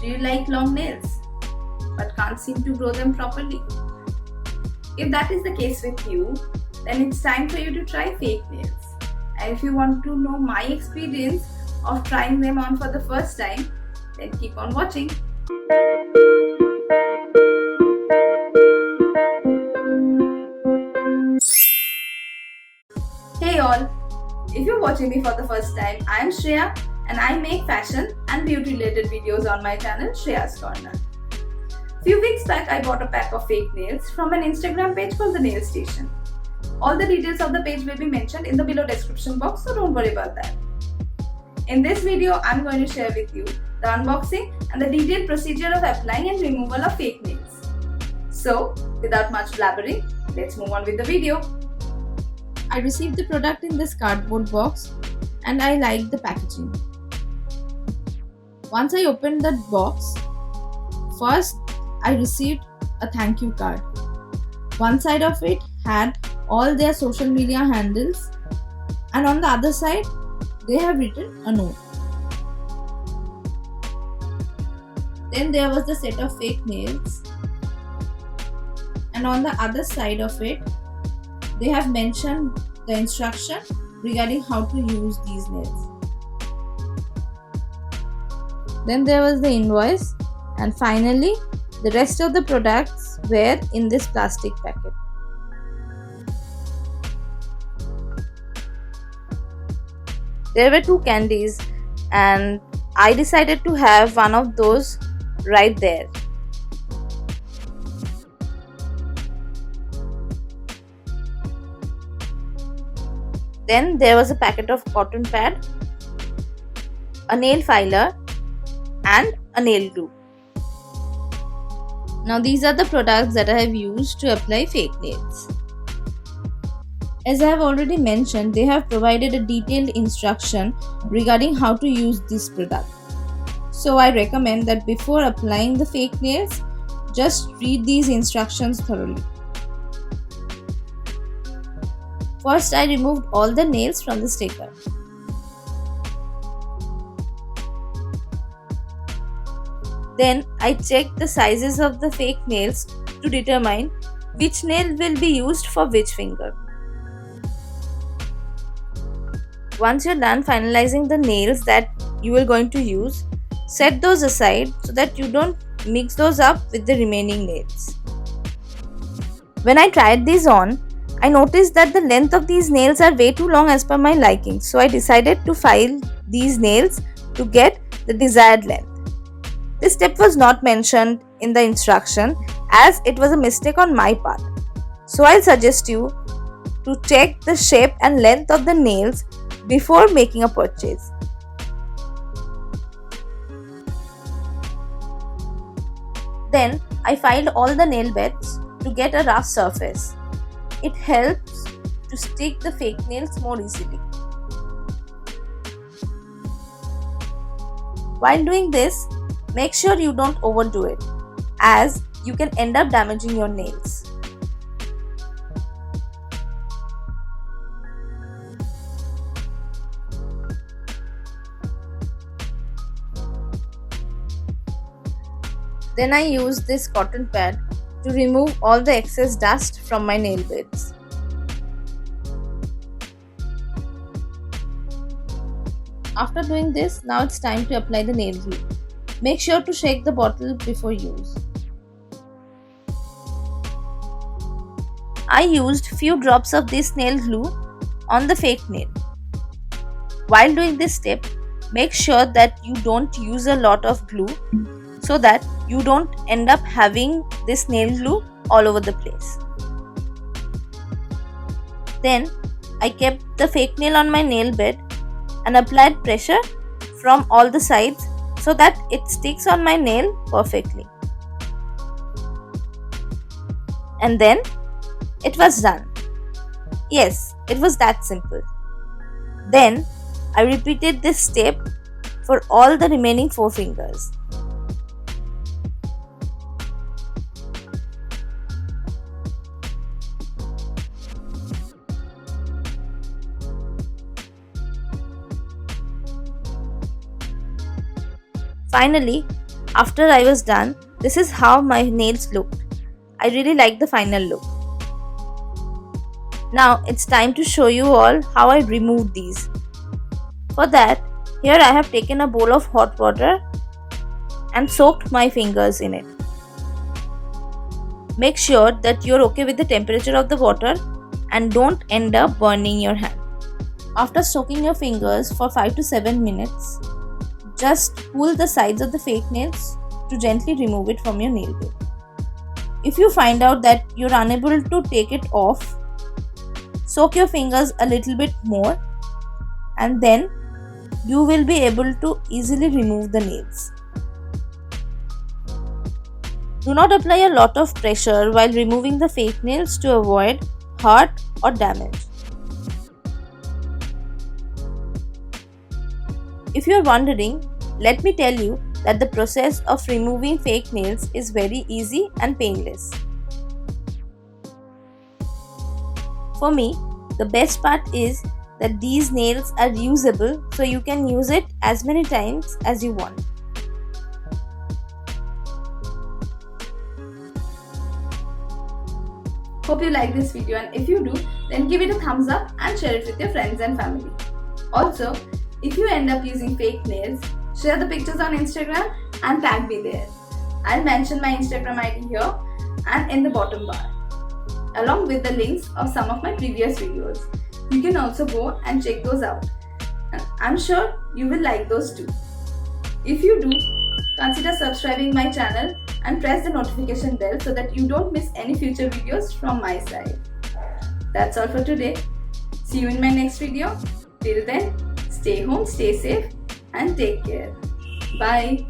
Do you like long nails but can't seem to grow them properly? If that is the case with you, then it's time for you to try fake nails. And if you want to know my experience of trying them on for the first time, then keep on watching. Hey all, if you're watching me for the first time, I am Shreya and I make fashion and beauty related videos on my channel Shreya's Corner. Few weeks back I bought a pack of fake nails from an Instagram page called The Nail Station. All the details of the page will be mentioned in the below description box, so don't worry about that. In this video, I'm going to share with you the unboxing and the detailed procedure of applying and removal of fake nails. So, without much blabbering, let's move on with the video. I received the product in this cardboard box and I liked the packaging. Once I opened that box, first I received a thank you card. One side of it had all their social media handles and on the other side they have written a note. Then there was the set of fake nails and on the other side of it they have mentioned the instruction regarding how to use these nails. Then there was the invoice and finally the rest of the products were in this plastic packet. There were two candies and I decided to have one of those right there. Then there was a packet of cotton pad, a nail filer and a nail glue. Now these are the products that I have used to apply fake nails. As I have already mentioned, they have provided a detailed instruction regarding how to use this product. So I recommend that before applying the fake nails, just read these instructions thoroughly. First, I removed all the nails from the sticker. Then I checked the sizes of the fake nails to determine which nail will be used for which finger. Once you're done finalizing the nails that you are going to use, set those aside so that you don't mix those up with the remaining nails. When I tried these on, I noticed that the length of these nails are way too long as per my liking, so I decided to file these nails to get the desired length. This step was not mentioned in the instruction as it was a mistake on my part. So I'll suggest you to check the shape and length of the nails before making a purchase. Then I filed all the nail beds to get a rough surface. It helps to stick the fake nails more easily. While doing this, make sure you don't overdo it as you can end up damaging your nails. Then I used this cotton pad to remove all the excess dust from my nail beds. After doing this, now it's time to apply the nail glue. Make sure to shake the bottle before use. I used few drops of this nail glue on the fake nail. While doing this step, make sure that you don't use a lot of glue so that you don't end up having this nail glue all over the place. Then I kept the fake nail on my nail bed and applied pressure from all the sides so that it sticks on my nail perfectly. And then it was done. Yes, it was that simple. Then I repeated this step for all the remaining 4 fingers. Finally, After I was done, this is how my nails looked. I really like the final look. Now it's time to show you all how I removed these. For that, here I have taken a bowl of hot water and soaked my fingers in it. Make sure that you're okay with the temperature of the water and don't end up burning your hand. After soaking your fingers for 5 to 7 minutes, just pull the sides of the fake nails to gently remove it from your nail bed. If you find out that you're unable to take it off, soak your fingers a little bit more and then you will be able to easily remove the nails. Do not apply a lot of pressure while removing the fake nails to avoid hurt or damage. If you are wondering, let me tell you that the process of removing fake nails is very easy and painless. For me, the best part is that these nails are reusable, so you can use it as many times as you want. Hope you like this video, and if you do, then give it a thumbs up and share it with your friends and family. Also, if you end up using fake nails, share the pictures on Instagram and tag me there. I'll mention my Instagram ID here and in the bottom bar, along with the links of some of my previous videos. You can also go and check those out. I'm sure you will like those too. If you do, consider subscribing my channel and press the notification bell so that you don't miss any future videos from my side. That's all for today. See you in my next video. Till then, stay home, stay safe and take care. Bye.